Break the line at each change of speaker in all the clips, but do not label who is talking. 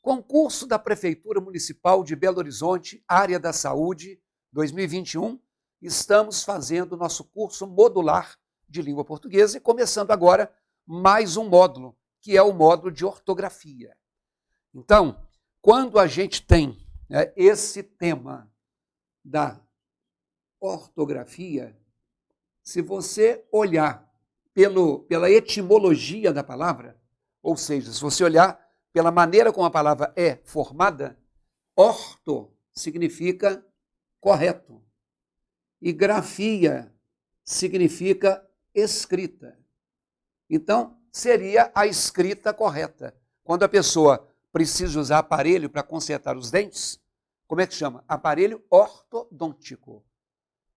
Concurso da Prefeitura Municipal de Belo Horizonte, Área da Saúde, 2021. Estamos fazendo nosso curso modular de língua portuguesa e começando agora mais um módulo, que é o módulo de ortografia. Então, quando a gente tem esse tema da ortografia, se você olhar pela etimologia da palavra, ou seja, se você olhar pela maneira como a palavra é formada, orto significa correto e grafia significa escrita. Então, seria a escrita correta. Quando a pessoa precisa usar aparelho para consertar os dentes, como é que chama? Aparelho ortodôntico.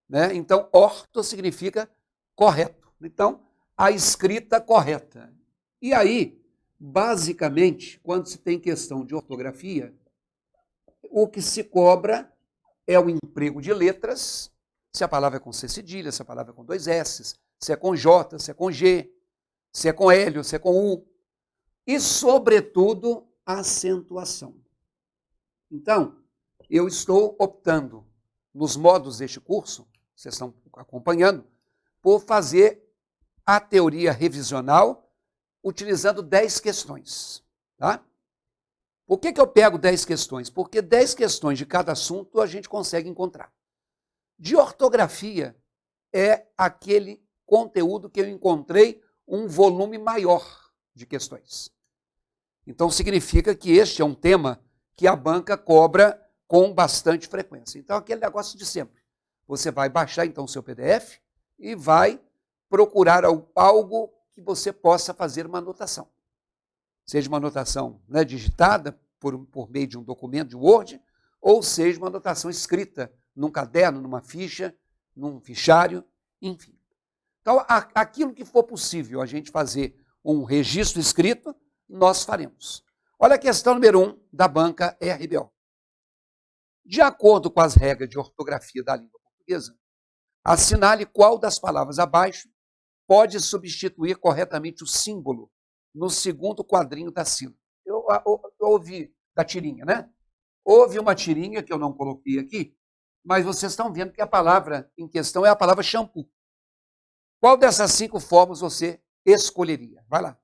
Né? Então, orto significa correto. Então, a escrita correta. E aí, basicamente, quando se tem questão de ortografia, o que se cobra é o emprego de letras, se a palavra é com C cedilha, se a palavra é com dois S, se é com J, se é com G, se é com L, se é com U. E, sobretudo, a acentuação. Então, eu estou optando, nos modos deste curso, vocês estão acompanhando, por fazer a teoria revisional utilizando 10 questões. Tá? Por que eu pego 10 questões? Porque 10 questões de cada assunto a gente consegue encontrar. De ortografia é aquele conteúdo que eu encontrei um volume maior de questões. Então significa que este é um tema que a banca cobra com bastante frequência. Então aquele negócio de sempre. Você vai baixar então o seu PDF e vai procurar algo que você possa fazer uma anotação. Seja uma anotação digitada por meio de um documento de Word, ou seja uma anotação escrita num caderno, numa ficha, num fichário, enfim. Então, aquilo que for possível a gente fazer um registro escrito, nós faremos. Olha a questão número 1 da banca RBO. De acordo com as regras de ortografia da língua portuguesa, assinale qual das palavras abaixo pode substituir corretamente o símbolo no segundo quadrinho da sílaba. Eu ouvi da tirinha, né? Houve uma tirinha que eu não coloquei aqui, mas vocês estão vendo que a palavra em questão é a palavra shampoo. Qual dessas 5 formas você escolheria? Vai lá.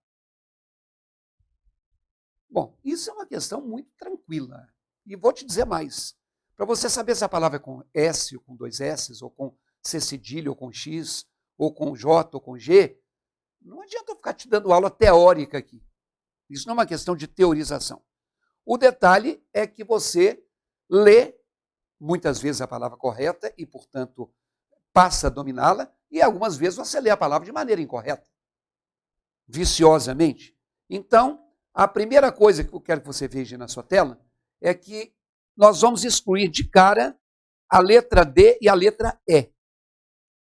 Bom, isso é uma questão muito tranquila. E vou te dizer mais. Para você saber se a palavra é com S, ou com 2 S, ou com C cedilha, ou com X, ou com J, ou com G, não adianta eu ficar te dando aula teórica aqui. Isso não é uma questão de teorização. O detalhe é que você lê muitas vezes a palavra correta e, portanto, passa a dominá-la, e algumas vezes você lê a palavra de maneira incorreta, viciosamente. Então, a primeira coisa que eu quero que você veja na sua tela é que nós vamos excluir de cara a letra D e a letra E.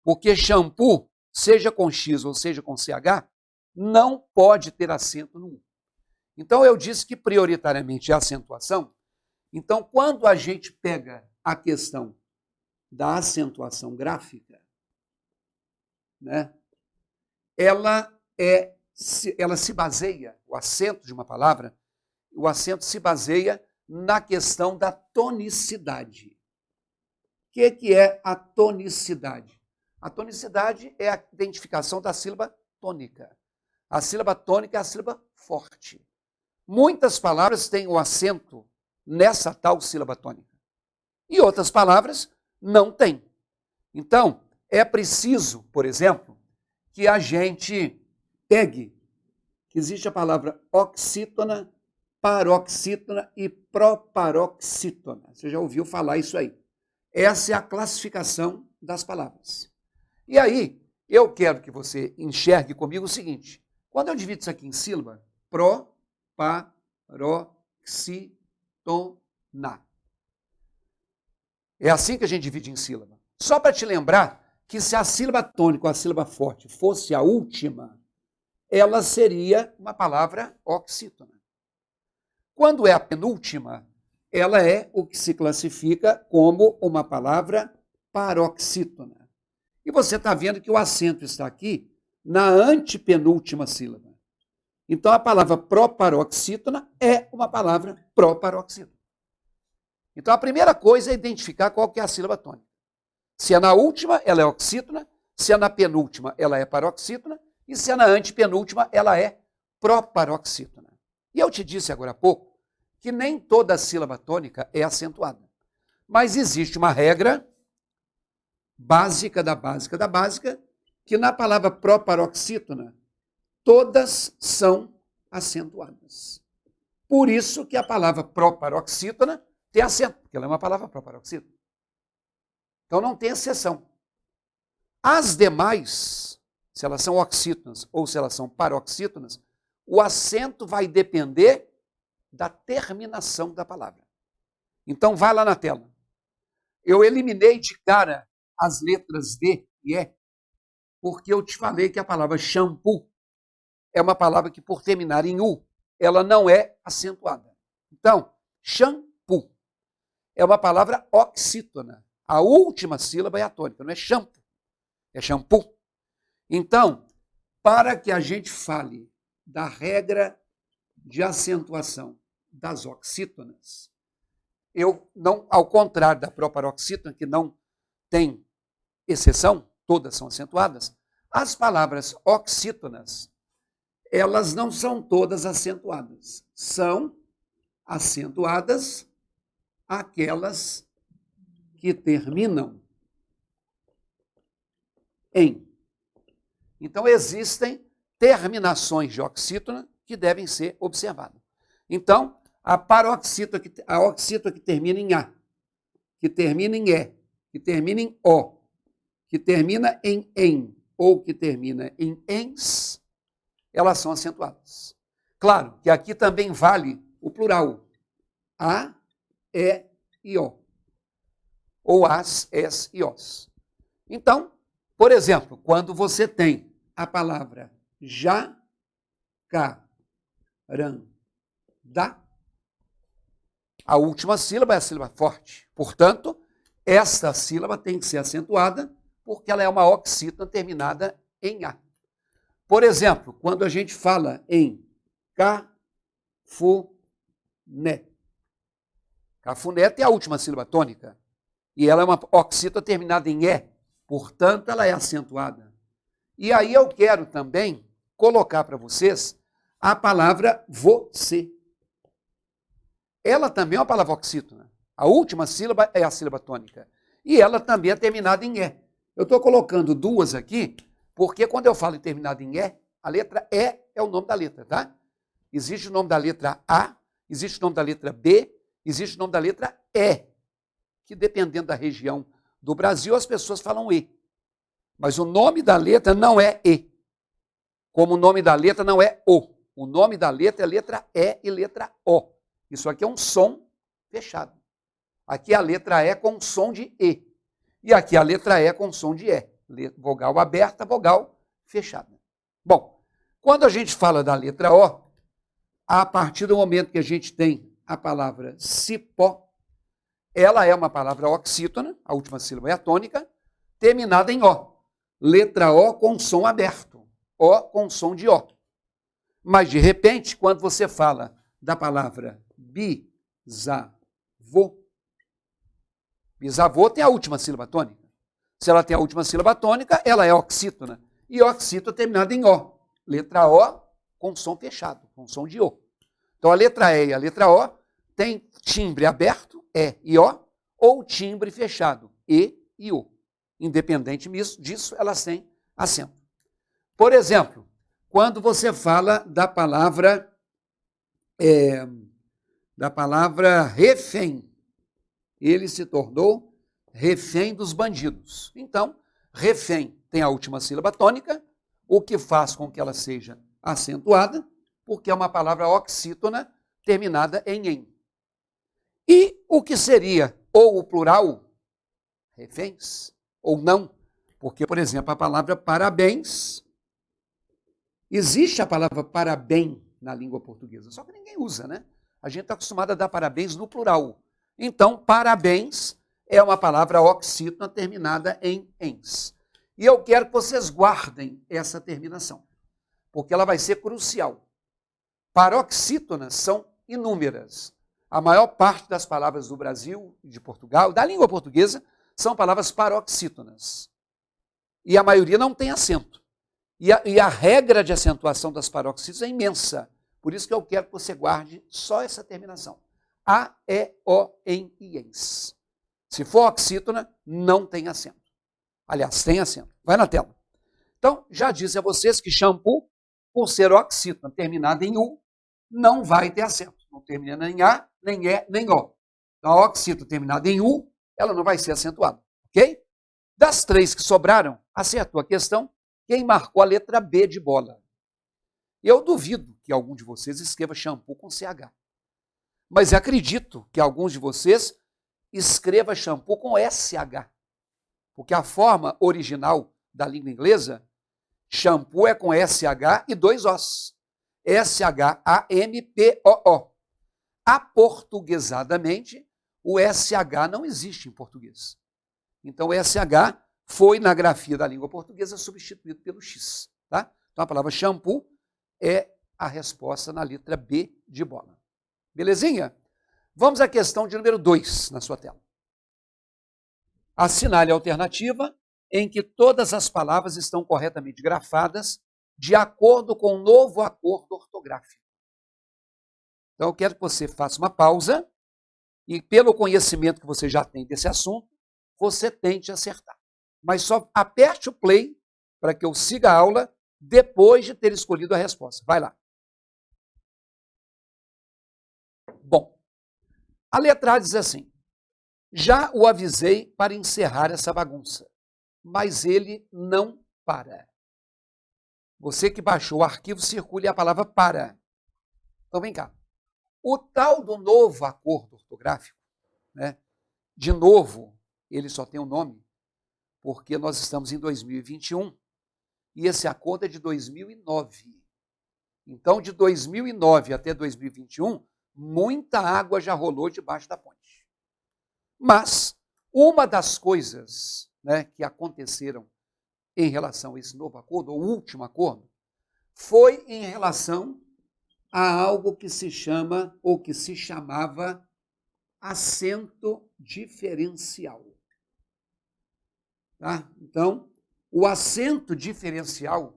Porque shampoo, seja com X ou seja com CH, não pode ter acento no U. Então, eu disse que prioritariamente é a acentuação. Então, quando a gente pega a questão da acentuação gráfica, né, ela se baseia, o acento de uma palavra, o acento se baseia na questão da tonicidade. O que é a tonicidade? A tonicidade é a identificação da sílaba tônica. A sílaba tônica é a sílaba forte. Muitas palavras têm o acento nessa tal sílaba tônica. E outras palavras não têm. Então, é preciso, por exemplo, que a gente pegue que existe a palavra oxítona, paroxítona e proparoxítona. Você já ouviu falar isso aí. Essa é a classificação das palavras. E aí, eu quero que você enxergue comigo o seguinte. Quando eu divido isso aqui em sílaba, proparoxítona. É assim que a gente divide em sílaba. Só para te lembrar que se a sílaba tônica ou a sílaba forte fosse a última, ela seria uma palavra oxítona. Quando é a penúltima, ela é o que se classifica como uma palavra paroxítona. E você está vendo que o acento está aqui na antepenúltima sílaba. Então, a palavra proparoxítona é uma palavra proparoxítona. Então, a primeira coisa é identificar qual que é a sílaba tônica. Se é na última, ela é oxítona. Se é na penúltima, ela é paroxítona. E se é na antepenúltima, ela é proparoxítona. E eu te disse agora há pouco que nem toda sílaba tônica é acentuada. Mas existe uma regra básica da básica da básica, que na palavra proparoxítona, todas são acentuadas. Por isso que a palavra proparoxítona tem acento, porque ela é uma palavra proparoxítona. Então não tem exceção. As demais, se elas são oxítonas ou se elas são paroxítonas, o acento vai depender da terminação da palavra. Então vai lá na tela. Eu eliminei de cara as letras D e E, porque eu te falei que a palavra shampoo é uma palavra que, por terminar em U, ela não é acentuada. Então, shampoo é uma palavra oxítona. A última sílaba é a tônica, não é shampoo, é shampoo. Então, para que a gente fale da regra de acentuação das oxítonas, eu não, ao contrário da proparoxítona, que não tem exceção, todas são acentuadas, as palavras oxítonas, elas não são todas acentuadas. São acentuadas aquelas que terminam em. Então, existem terminações de oxítona que devem ser observadas. Então, a oxítona que termina em A, que termina em E, que termina em O, que termina em ou que termina em ens, elas são acentuadas. Claro que aqui também vale o plural. A, E e O. Ou as, es e os. Então, por exemplo, quando você tem a palavra jacarandá, a última sílaba é a sílaba forte. Portanto, esta sílaba tem que ser acentuada porque ela é uma oxítona terminada em A. Por exemplo, quando a gente fala em cafuné. Cafuné tem a última sílaba tônica. E ela é uma oxítona terminada em E. Portanto, ela é acentuada. E aí eu quero também colocar para vocês a palavra você. Ela também é uma palavra oxítona. A última sílaba é a sílaba tônica. E ela também é terminada em E. Eu estou colocando duas aqui, porque quando eu falo em terminado em E, a letra E é o nome da letra, tá? Existe o nome da letra A, existe o nome da letra B, existe o nome da letra E, que dependendo da região do Brasil, as pessoas falam E. Mas o nome da letra não é E. Como o nome da letra não é O. O nome da letra é letra E e letra O. Isso aqui é um som fechado. Aqui a letra E com som de E. E aqui a letra E com som de E. Vogal aberta, vogal fechada. Bom, quando a gente fala da letra O, a partir do momento que a gente tem a palavra cipó, ela é uma palavra oxítona, a última sílaba é a tônica, terminada em O. Letra O com som aberto. O com som de O. Mas, de repente, quando você fala da palavra bisavô, bisavô tem a última sílaba tônica. Se ela tem a última sílaba tônica, ela é oxítona. E oxítona terminada em O. Letra O com som fechado, com som de O. Então, a letra E e a letra O tem timbre aberto, E e O, ou timbre fechado, E e O. Independente disso, elas têm acento. Por exemplo, quando você fala da palavra refém, ele se tornou refém dos bandidos. Então, refém tem a última sílaba tônica, o que faz com que ela seja acentuada, porque é uma palavra oxítona terminada em. E o que seria ou o plural, reféns, ou não? Porque, por exemplo, a palavra parabéns, existe a palavra parabéns na língua portuguesa, só que ninguém usa, né? A gente está acostumado a dar parabéns no plural. Então, parabéns é uma palavra oxítona terminada em ens. E eu quero que vocês guardem essa terminação, porque ela vai ser crucial. Paroxítonas são inúmeras. A maior parte das palavras do Brasil e de Portugal, da língua portuguesa, são palavras paroxítonas. E a maioria não tem acento. E a regra de acentuação das paroxítonas é imensa. Por isso que eu quero que você guarde só essa terminação. A, E, O, em e ens. Se for oxítona, não tem acento. Aliás, tem acento. Vai na tela. Então, já disse a vocês que shampoo, por ser oxítona terminada em U, não vai ter acento. Não termina em A, nem E, nem O. Então, a oxítona terminada em U, ela não vai ser acentuada. Ok? Das três que sobraram, acertou a questão, quem marcou a letra B de bola. Eu duvido que algum de vocês escreva shampoo com CH. Mas acredito que alguns de vocês escreva shampoo com SH. Porque a forma original da língua inglesa, shampoo é com SH e 2 Os. S-H-A-M-P-O-O. Aportuguesadamente, o SH não existe em português. Então, o SH foi, na grafia da língua portuguesa, substituído pelo X. Tá? Então, a palavra shampoo é a resposta na letra B de bola. Belezinha? Vamos à questão de número 2 na sua tela. Assinale a alternativa em que todas as palavras estão corretamente grafadas de acordo com o novo acordo ortográfico. Então, eu quero que você faça uma pausa e, pelo conhecimento que você já tem desse assunto, você tente acertar. Mas só aperte o play para que eu siga a aula depois de ter escolhido a resposta. Vai lá. Bom, a letra A diz assim: já o avisei para encerrar essa bagunça, mas ele não para. Você que baixou o arquivo, circule a palavra para. Então, vem cá. O tal do novo acordo ortográfico, né? De novo, ele só tem um nome, porque nós estamos em 2021 e esse acordo é de 2009. Então, de 2009 até 2021, muita água já rolou debaixo da ponte. Mas uma das coisas, né, que aconteceram em relação a esse novo acordo, ou último acordo, foi em relação a algo que se chama, ou que se chamava, acento diferencial. Tá? Então, o acento diferencial,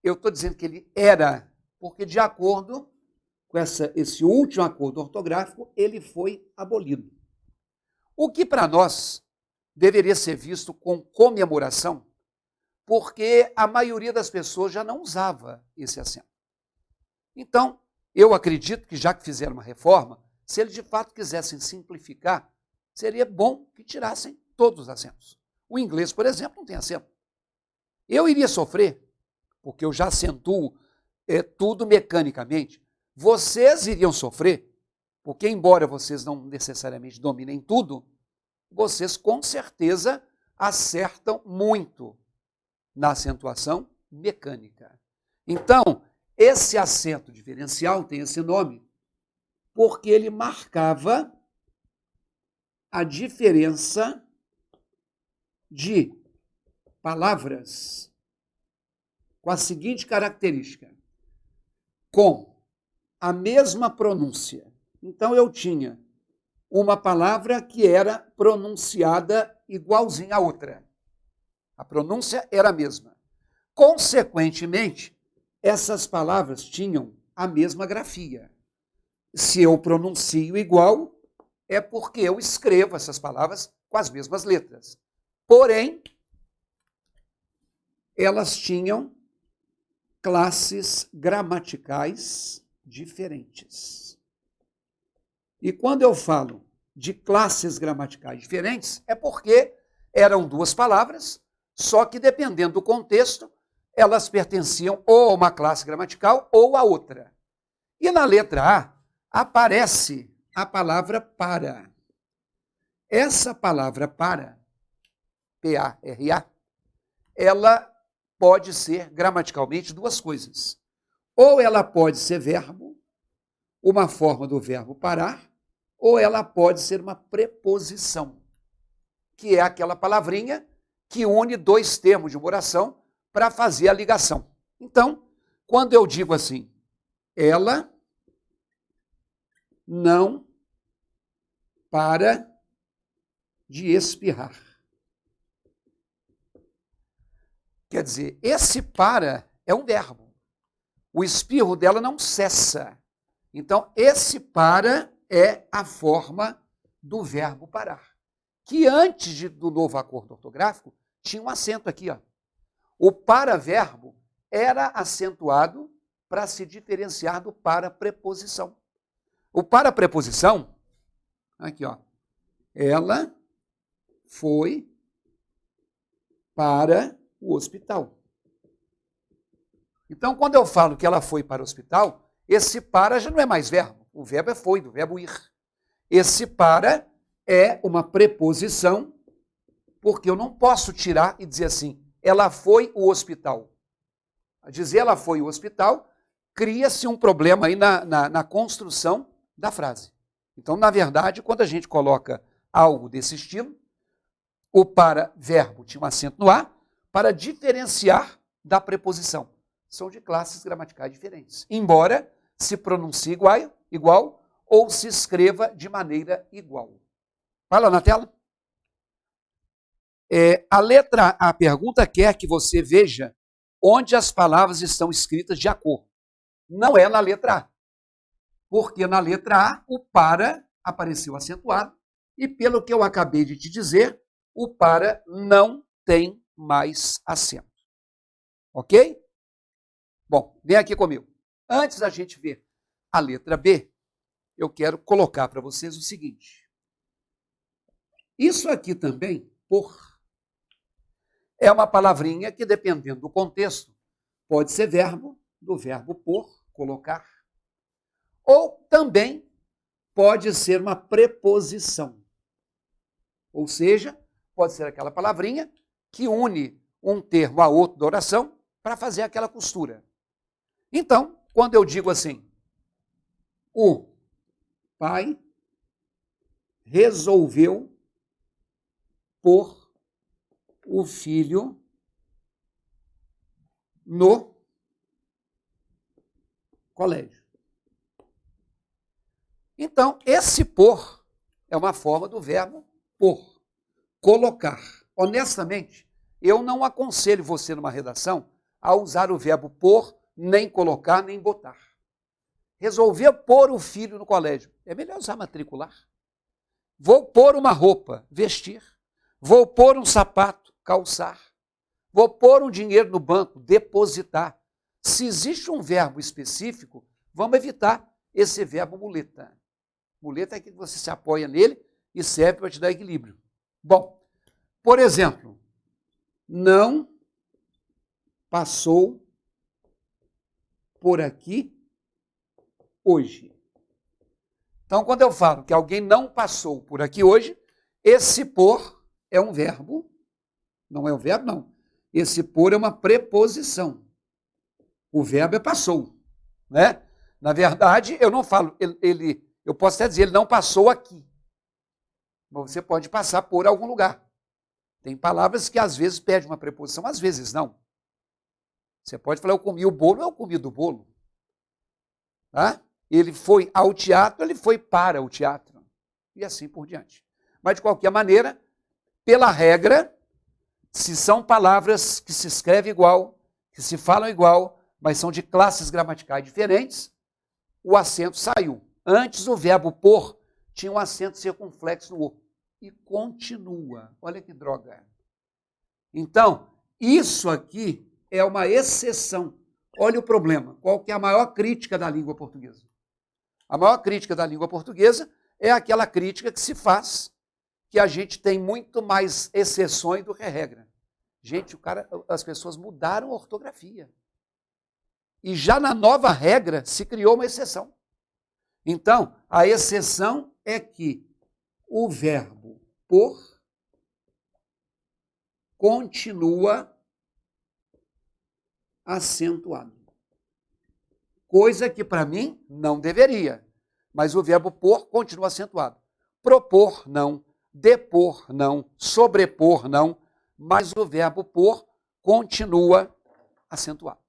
eu estou dizendo que ele era, porque de acordo com esse último acordo ortográfico, ele foi abolido. O que para nós deveria ser visto com comemoração, porque a maioria das pessoas já não usava esse acento. Então, eu acredito que já que fizeram uma reforma, se eles de fato quisessem simplificar, seria bom que tirassem todos os acentos. O inglês, por exemplo, não tem acento. Eu iria sofrer, porque eu já acentuo tudo mecanicamente. Vocês iriam sofrer, porque embora vocês não necessariamente dominem tudo, vocês com certeza acertam muito na acentuação mecânica. Então, esse acento diferencial tem esse nome porque ele marcava a diferença de palavras com a seguinte característica: com a mesma pronúncia. Então, eu tinha uma palavra que era pronunciada igualzinha à outra. A pronúncia era a mesma. Consequentemente, essas palavras tinham a mesma grafia. Se eu pronuncio igual, é porque eu escrevo essas palavras com as mesmas letras. Porém, elas tinham classes gramaticais diferentes. E quando eu falo de classes gramaticais diferentes, é porque eram duas palavras, só que dependendo do contexto, elas pertenciam ou a uma classe gramatical ou a outra. E na letra A aparece a palavra para. Essa palavra para, P-A-R-A, ela pode ser gramaticalmente duas coisas. Ou ela pode ser verbo, uma forma do verbo parar, ou ela pode ser uma preposição, que é aquela palavrinha que une dois termos de uma oração para fazer a ligação. Então, quando eu digo assim, ela não para de espirrar. Quer dizer, esse para é um verbo. O espirro dela não cessa. Então, esse para é a forma do verbo parar, que antes do novo acordo ortográfico tinha um acento aqui, ó. O para-verbo era acentuado para se diferenciar do para-preposição. O para-preposição, aqui, ó, ela foi para o hospital. Então, quando eu falo que ela foi para o hospital, esse para já não é mais verbo. O verbo é foi, do verbo ir. Esse para é uma preposição, porque eu não posso tirar e dizer assim, ela foi o hospital. A dizer ela foi o hospital, cria-se um problema aí na construção da frase. Então, na verdade, quando a gente coloca algo desse estilo, o para-verbo tinha um acento no A, para diferenciar da preposição. São de classes gramaticais diferentes, embora se pronuncie igual ou se escreva de maneira igual. Vai lá na tela. A pergunta quer que você veja onde as palavras estão escritas de acordo. Não é na letra A, porque na letra A o para apareceu acentuado e pelo que eu acabei de te dizer, o para não tem mais acento. Ok? Bom, vem aqui comigo. Antes da gente ver a letra B, eu quero colocar para vocês o seguinte. Isso aqui também, por, é uma palavrinha que, dependendo do contexto, pode ser verbo, do verbo por, colocar, ou também pode ser uma preposição. Ou seja, pode ser aquela palavrinha que une um termo a outro da oração para fazer aquela costura. Então, quando eu digo assim, o pai resolveu pôr o filho no colégio. Então, esse pôr é uma forma do verbo pôr, colocar. Honestamente, eu não aconselho você numa redação a usar o verbo pôr, nem colocar, nem botar. Resolver pôr o filho no colégio. É melhor usar matricular. Vou pôr uma roupa, vestir. Vou pôr um sapato, calçar. Vou pôr um dinheiro no banco, depositar. Se existe um verbo específico, vamos evitar esse verbo muleta. Muleta é que você se apoia nele e serve para te dar equilíbrio. Bom, por exemplo, não passou por aqui hoje. Então, quando eu falo que alguém não passou por aqui hoje, esse por é um verbo, não é um verbo, não. Esse por é uma preposição. O verbo é passou, né? Na verdade, eu não falo, eu posso até dizer, ele não passou aqui. Mas você pode passar por algum lugar. Tem palavras que às vezes pedem uma preposição, às vezes não. Você pode falar, eu comi o bolo, eu comi do bolo. Tá? Ele foi ao teatro, ele foi para o teatro. E assim por diante. Mas, de qualquer maneira, pela regra, se são palavras que se escrevem igual, que se falam igual, mas são de classes gramaticais diferentes, o acento saiu. Antes, o verbo por tinha um acento circunflexo no O. E continua. Olha que droga. Então, isso aqui é uma exceção. Olha o problema. Qual que é a maior crítica da língua portuguesa? A maior crítica da língua portuguesa é aquela crítica que se faz, que a gente tem muito mais exceções do que regra. Gente, as pessoas mudaram a ortografia. E já na nova regra se criou uma exceção. Então, a exceção é que o verbo por continua acentuado. Coisa que para mim não deveria, mas o verbo por continua acentuado. Propor, não. Depor, não. Sobrepor, não. Mas o verbo por continua acentuado.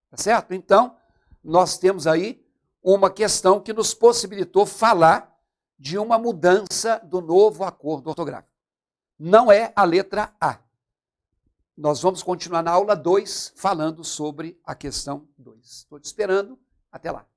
Tá certo? Então, nós temos aí uma questão que nos possibilitou falar de uma mudança do novo acordo ortográfico. Não é a letra A. Nós vamos continuar na aula 2 falando sobre a questão 2. Estou te esperando. Até lá.